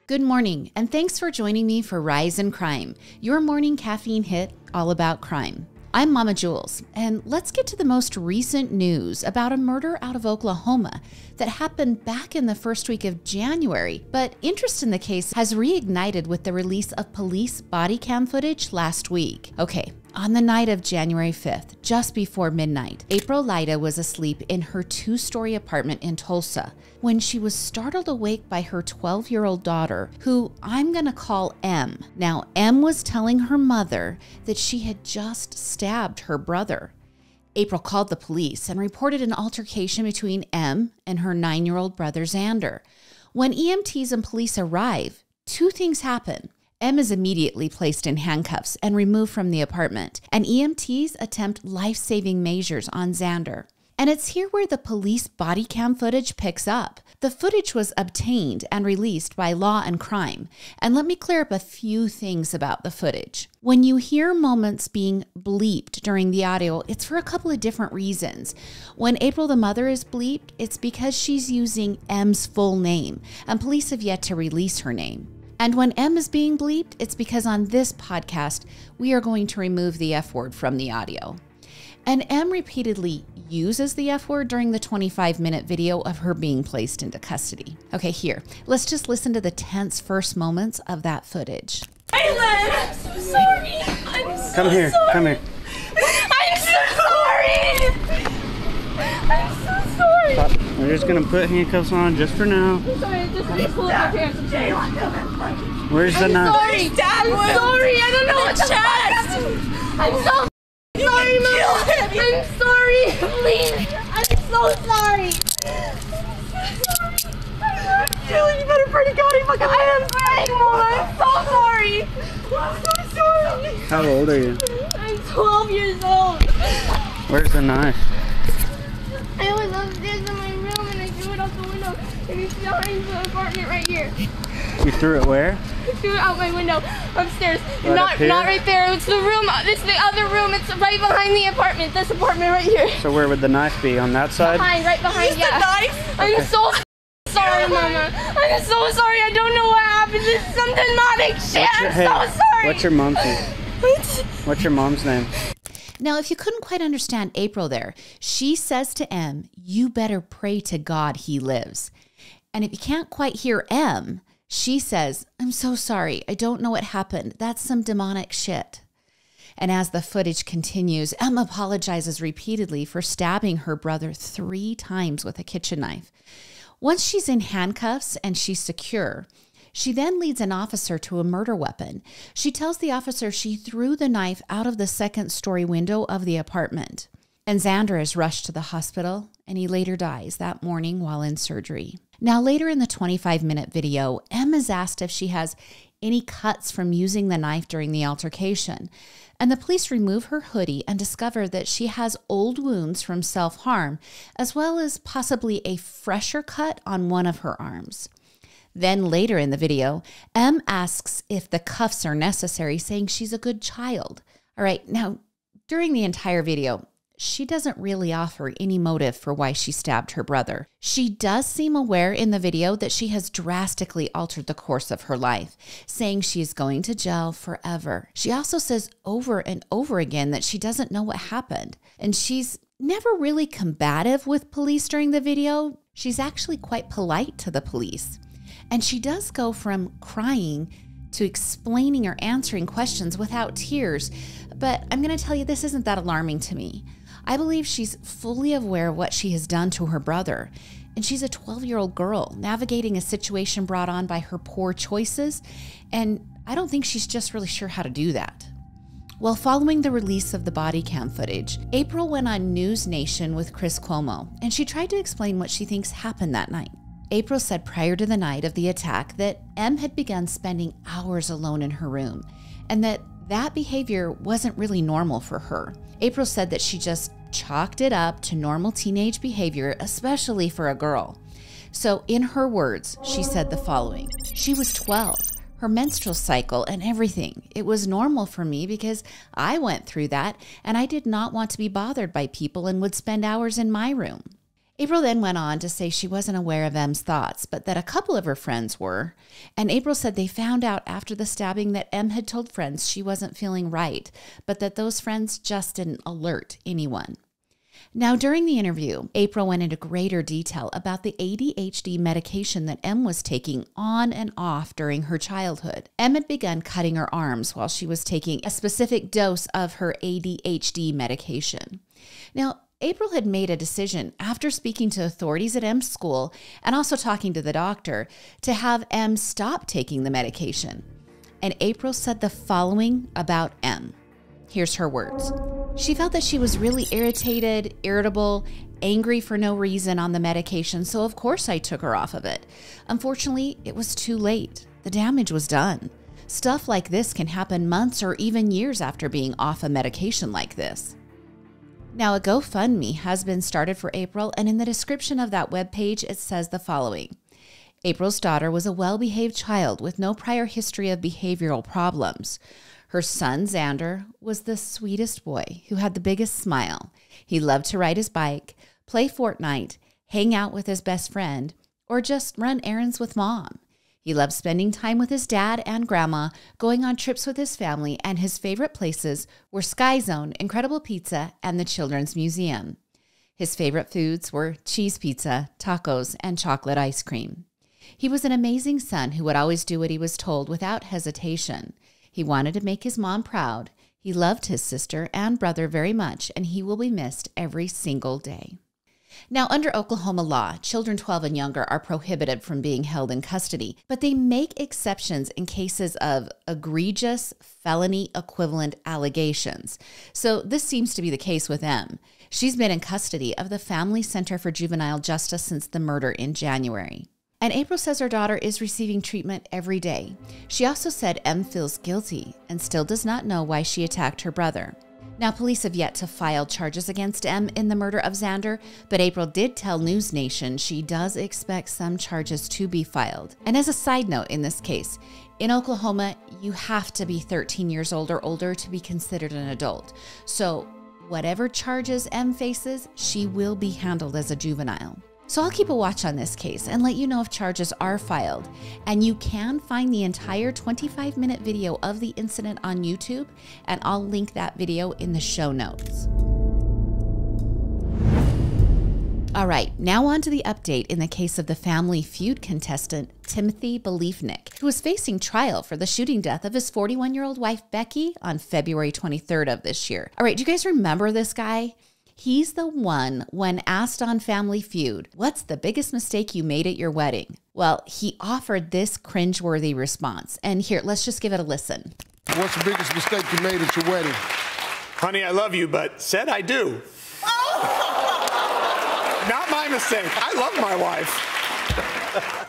Good morning, and thanks for joining me for Rise in Crime, your morning caffeine hit all about crime. I'm Mama Jules, and let's get to the most recent news about a murder out of Oklahoma that happened back in the first week of January, but interest in the case has reignited with the release of police body cam footage last week. Okay, on the night of January 5th, just before midnight, April Lida was asleep in her two-story apartment in Tulsa when she was startled awake by her 12-year-old daughter, who I'm gonna call M. Now, M was telling her mother that she had just stabbed her brother. April called the police and reported an altercation between M and her 9-year-old brother Xander. When EMTs and police arrive, two things happen. M is immediately placed in handcuffs and removed from the apartment, and EMTs attempt life-saving measures on Xander. And it's here where the police body cam footage picks up. The footage was obtained and released by Law and Crime. And let me clear up a few things about the footage. When you hear moments being bleeped during the audio, it's for a couple of different reasons. When April the mother is bleeped, it's because she's using M's full name, and police have yet to release her name. And when M is being bleeped, it's because on this podcast, we are going to remove the F word from the audio. And M repeatedly uses the F word during the 25-minute video of her being placed into custody. Okay, here, let's just listen to the tense first moments of that footage. Aylan, I'm so sorry. I'm so Come here, sorry. come here. I'm so sorry. I'm so sorry. Stop. We're just gonna put handcuffs on just for now. I'm sorry, just pull up my pants. Where's the I'm knife? sorry, Dad. I'm sorry. I don't know what the fuck. I'm so sorry, Mom. I'm sorry. Please. I'm so sorry. You better pray to God he fucking I am praying, Mom. I'm so sorry. I'm so sorry. How old are you? I'm 12 years old. Where's the knife? I was upstairs in my room and I threw it out the window and it's behind the apartment right here. You threw it where? I threw it out my window upstairs. Right not up here? not right there. It's the room. It's the other room. It's right behind the apartment. This apartment right here. So where would the knife be? On that side? Right behind. Use the knife? I'm so sorry, Mama. I'm so sorry. I don't know what happened. This is some demonic shit. I'm so sorry. What's your mom's name? What's your mom's name? Now, if you couldn't quite understand April there, she says to M, you better pray to God he lives. And if you can't quite hear M, she says, I'm so sorry. I don't know what happened. That's some demonic shit. And as the footage continues, M apologizes repeatedly for stabbing her brother 3 times with a kitchen knife. Once she's in handcuffs and she's secure, she then leads an officer to a murder weapon. She tells the officer she threw the knife out of the second-story window of the apartment. And Xander is rushed to the hospital, and he later dies that morning while in surgery. Now, later in the 25-minute video, M is asked if she has any cuts from using the knife during the altercation. And the police remove her hoodie and discover that she has old wounds from self-harm, as well as possibly a fresher cut on one of her arms. Then later in the video, M asks if the cuffs are necessary, saying she's a good child. All right, now, during the entire video, she doesn't really offer any motive for why she stabbed her brother. She does seem aware in the video that she has drastically altered the course of her life, saying she is going to jail forever. She also says over and over again that she doesn't know what happened, and she's never really combative with police during the video. She's actually quite polite to the police. And she does go from crying to explaining or answering questions without tears. But I'm going to tell you, this isn't that alarming to me. I believe she's fully aware of what she has done to her brother. And she's a 12-year-old girl navigating a situation brought on by her poor choices. And I don't think she's just really sure how to do that. Well, following the release of the body cam footage, April went on News Nation with Chris Cuomo, and she tried to explain what she thinks happened that night. April said prior to the night of the attack that M had begun spending hours alone in her room, and that behavior wasn't really normal for her. April said that she just chalked it up to normal teenage behavior, especially for a girl. So in her words, she said the following: she was 12, her menstrual cycle and everything. It was normal for me because I went through that and I did not want to be bothered by people and would spend hours in my room. April then went on to say she wasn't aware of M's thoughts, but that a couple of her friends were. And April said they found out after the stabbing that M had told friends she wasn't feeling right, but that those friends just didn't alert anyone. Now, during the interview, April went into greater detail about the ADHD medication that M was taking on and off during her childhood. M had begun cutting her arms while she was taking a specific dose of her ADHD medication. Now, April had made a decision after speaking to authorities at M's school and also talking to the doctor to have M stop taking the medication. And April said the following about M. Here's her words. She felt that she was really irritated, irritable, angry for no reason on the medication, so of course I took her off of it. Unfortunately, it was too late. The damage was done. Stuff like this can happen months or even years after being off a medication like this. Now, a GoFundMe has been started for April, and in the description of that webpage, it says the following. April's daughter was a well-behaved child with no prior history of behavioral problems. Her son, Xander, was the sweetest boy who had the biggest smile. He loved to ride his bike, play Fortnite, hang out with his best friend, or just run errands with Mom. He loved spending time with his dad and grandma, going on trips with his family, and his favorite places were Sky Zone, Incredible Pizza, and the Children's Museum. His favorite foods were cheese pizza, tacos, and chocolate ice cream. He was an amazing son who would always do what he was told without hesitation. He wanted to make his mom proud. He loved his sister and brother very much, and he will be missed every single day. Now, under Oklahoma law, children 12 and younger are prohibited from being held in custody, but they make exceptions in cases of egregious felony equivalent allegations. So this seems to be the case with M. She's been in custody of the Family Center for Juvenile Justice since the murder in January. And April says her daughter is receiving treatment every day. She also said M feels guilty and still does not know why she attacked her brother. Now, police have yet to file charges against M in the murder of Xander, but April did tell News Nation she does expect some charges to be filed. And as a side note in this case, in Oklahoma, you have to be 13 years old or older to be considered an adult. So whatever charges M faces, she will be handled as a juvenile. So I'll keep a watch on this case and let you know if charges are filed. And you can find the entire 25-minute video of the incident on YouTube, and I'll link that video in the show notes. All right, now on to the update in the case of the Family Feud contestant, Timothy Beliefnick, who is facing trial for the shooting death of his 41-year-old wife, Becky, on February 23rd of this year. All right, do you guys remember this guy? He's the one when asked on Family Feud, what's the biggest mistake you made at your wedding? Well, he offered this cringeworthy response. And here, let's just give it a listen. What's the biggest mistake you made at your wedding? Honey, I love you, but said I do. Not my mistake. I love my wife.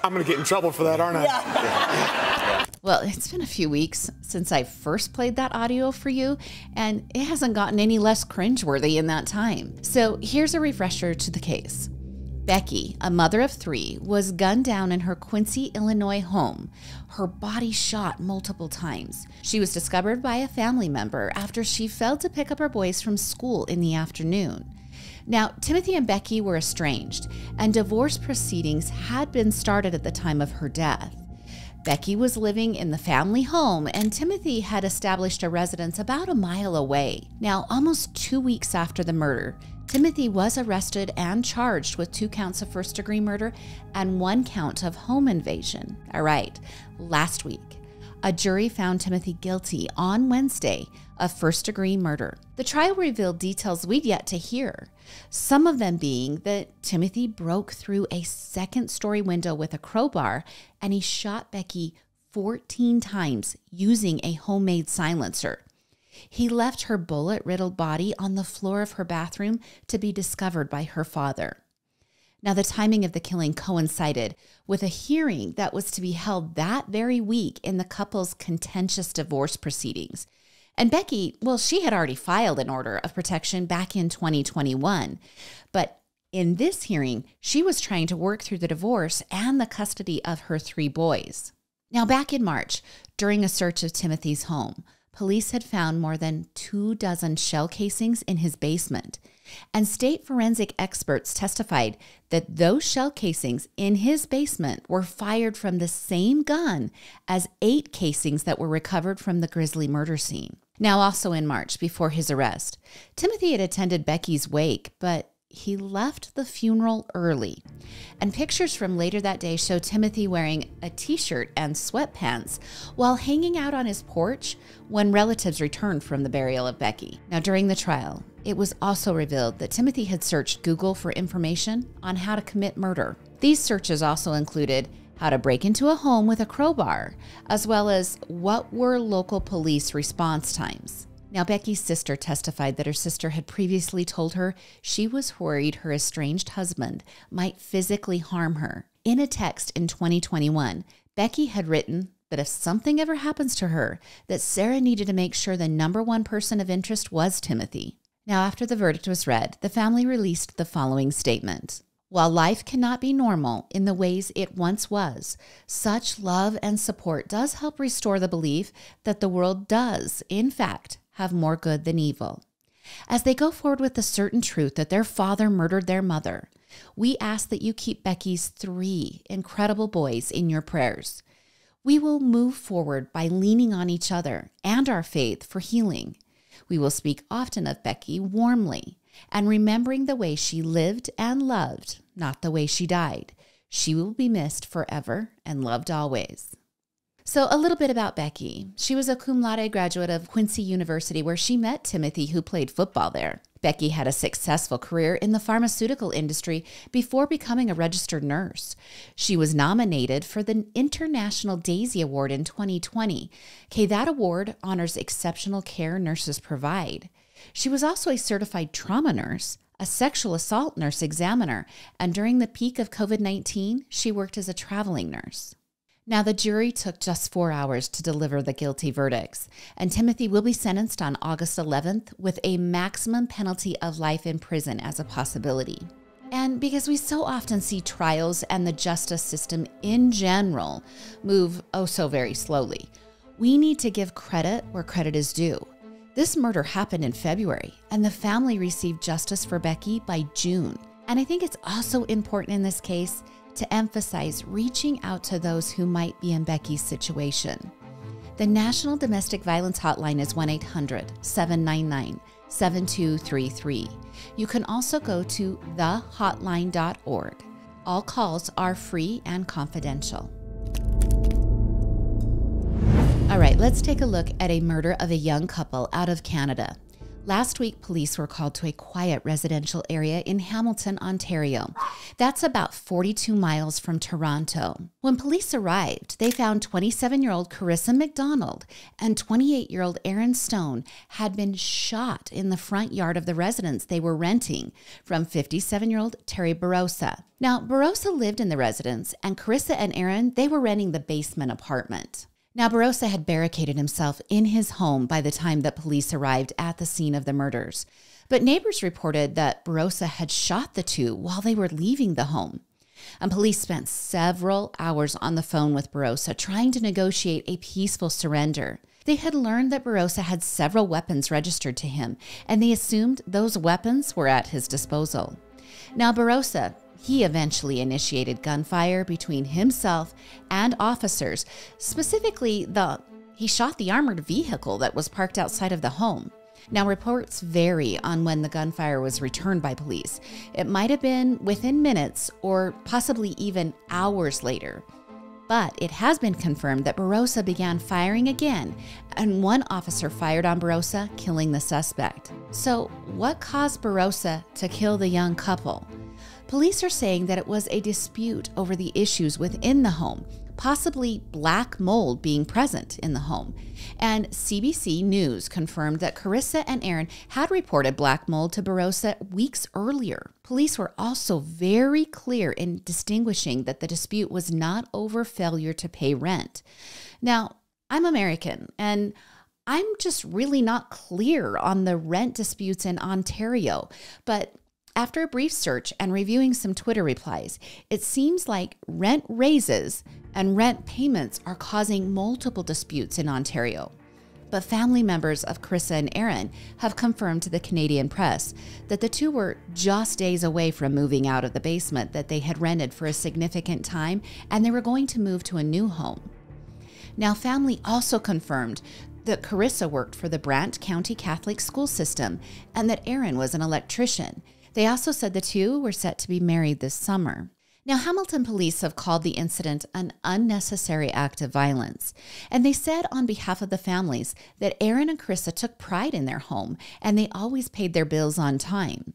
I'm going to get in trouble for that, aren't I? Yeah. Well, it's been a few weeks since I first played that audio for you, and it hasn't gotten any less cringeworthy in that time. So here's a refresher to the case. Becky, a mother of 3, was gunned down in her Quincy, Illinois home. Her body shot multiple times. She was discovered by a family member after she failed to pick up her boys from school in the afternoon. Now, Timothy and Becky were estranged, and divorce proceedings had been started at the time of her death. Becky was living in the family home, and Timothy had established a residence about a mile away. Now, almost 2 weeks after the murder, Timothy was arrested and charged with 2 counts of first-degree murder and 1 count of home invasion. All right, last week, a jury found Timothy guilty on Wednesday of first-degree murder. The trial revealed details we'd yet to hear, some of them being that Timothy broke through a second-story window with a crowbar and he shot Becky 14 times using a homemade silencer. He left her bullet-riddled body on the floor of her bathroom to be discovered by her father. Now, the timing of the killing coincided with a hearing that was to be held that very week in the couple's contentious divorce proceedings. And Becky, well, she had already filed an order of protection back in 2021. But in this hearing, she was trying to work through the divorce and the custody of her 3 boys. Now, back in March, during a search of Timothy's home, police had found more than 24 shell casings in his basement, and state forensic experts testified that those shell casings in his basement were fired from the same gun as 8 casings that were recovered from the grisly murder scene. Now, also in March, before his arrest, Timothy had attended Becky's wake, but he left the funeral early. And pictures from later that day show Timothy wearing a t-shirt and sweatpants while hanging out on his porch when relatives returned from the burial of Becky. Now, during the trial, it was also revealed that Timothy had searched Google for information on how to commit murder. These searches also included how to break into a home with a crowbar, as well as what were local police response times. Now, Becky's sister testified that her sister had previously told her she was worried her estranged husband might physically harm her. In a text in 2021, Becky had written that if something ever happens to her, that Sarah needed to make sure the #1 person of interest was Timothy. Now, after the verdict was read, the family released the following statement. While life cannot be normal in the ways it once was, such love and support does help restore the belief that the world does, in fact, have more good than evil. As they go forward with the certain truth that their father murdered their mother, we ask that you keep Becky's 3 incredible boys in your prayers. We will move forward by leaning on each other and our faith for healing. We will speak often of Becky warmly and remembering the way she lived and loved, not the way she died. She will be missed forever and loved always. So a little bit about Becky. She was a cum laude graduate of Quincy University, where she met Timothy, who played football there. Becky had a successful career in the pharmaceutical industry before becoming a registered nurse. She was nominated for the International Daisy Award in 2020. That award honors exceptional care nurses provide. She was also a certified trauma nurse, a sexual assault nurse examiner, and during the peak of COVID-19, she worked as a traveling nurse. Now, the jury took just 4 hours to deliver the guilty verdicts, and Timothy will be sentenced on August 11th with a maximum penalty of life in prison as a possibility. And because we so often see trials and the justice system in general move oh so very slowly, we need to give credit where credit is due. This murder happened in February, and the family received justice for Becky by June. And I think it's also important in this case to emphasize reaching out to those who might be in Becky's situation. The National Domestic Violence Hotline is 1-800-799-7233. You can also go to thehotline.org. All calls are free and confidential. All right, let's take a look at a murder of a young couple out of Canada. Last week, police were called to a quiet residential area in Hamilton, Ontario. That's about 42 miles from Toronto. When police arrived, they found 27-year-old Carissa McDonald and 28-year-old Aaron Stone had been shot in the front yard of the residence they were renting from 57-year-old Terry Barossa. Now, Barossa lived in the residence, and Carissa and Aaron, they were renting the basement apartment. Now, Barossa had barricaded himself in his home by the time that police arrived at the scene of the murders. But neighbors reported that Barossa had shot the two while they were leaving the home. And police spent several hours on the phone with Barossa trying to negotiate a peaceful surrender. They had learned that Barossa had several weapons registered to him, and they assumed those weapons were at his disposal. Now, Barossa, he eventually initiated gunfire between himself and officers. Specifically, he shot the armored vehicle that was parked outside of the home. Now, reports vary on when the gunfire was returned by police. It might have been within minutes or possibly even hours later. But it has been confirmed that Barossa began firing again, and one officer fired on Barossa, killing the suspect. So, what caused Barossa to kill the young couple? Police are saying that it was a dispute over the issues within the home, possibly black mold being present in the home. And CBC News confirmed that Carissa and Aaron had reported black mold to Barossa weeks earlier. Police were also very clear in distinguishing that the dispute was not over failure to pay rent. Now, I'm American, and I'm just really not clear on the rent disputes in Ontario, but after a brief search and reviewing some Twitter replies, it seems like rent raises and rent payments are causing multiple disputes in Ontario. But family members of Carissa and Aaron have confirmed to the Canadian press that the two were just days away from moving out of the basement that they had rented for a significant time, and they were going to move to a new home. Now, family also confirmed that Carissa worked for the Brant County Catholic school system and that Aaron was an electrician. They also said the two were set to be married this summer. Now, Hamilton police have called the incident an unnecessary act of violence, and they said on behalf of the families that Aaron and Carissa took pride in their home and they always paid their bills on time.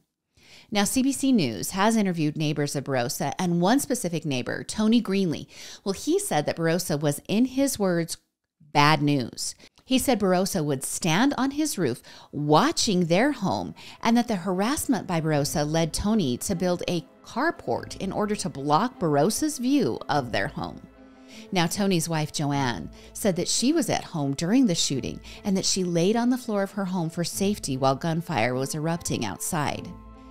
Now, CBC News has interviewed neighbors of Barossa, and one specific neighbor, Tony Greenlee, well, he said that Barossa was, in his words, bad news. He said Barossa would stand on his roof watching their home, and that the harassment by Barossa led Tony to build a carport in order to block Barossa's view of their home. Now, Tony's wife, Joanne, said that she was at home during the shooting and that she laid on the floor of her home for safety while gunfire was erupting outside.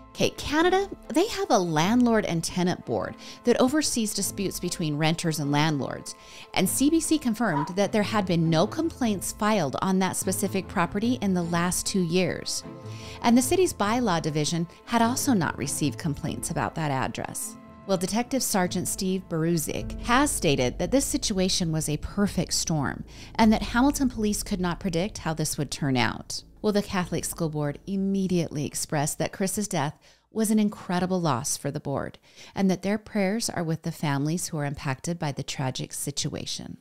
Okay, Canada, they have a landlord and tenant board that oversees disputes between renters and landlords. And CBC confirmed that there had been no complaints filed on that specific property in the last 2 years. And the city's bylaw division had also not received complaints about that address. Well, Detective Sergeant Steve Baruzik has stated that this situation was a perfect storm and that Hamilton police could not predict how this would turn out. Well, the Catholic School Board immediately expressed that Chris's death was an incredible loss for the board and that their prayers are with the families who are impacted by the tragic situation.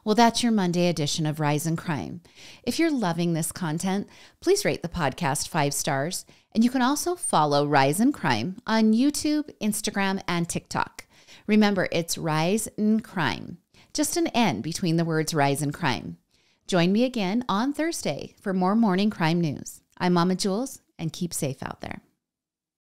Well, that's your Monday edition of Rise in Crime. If you're loving this content, please rate the podcast 5 stars, and you can also follow Rise in Crime on YouTube, Instagram, and TikTok. Remember, it's Rise in Crime, just an N between the words Rise in Crime. Join me again on Thursday for more morning crime news. I'm Mama Jules, and keep safe out there.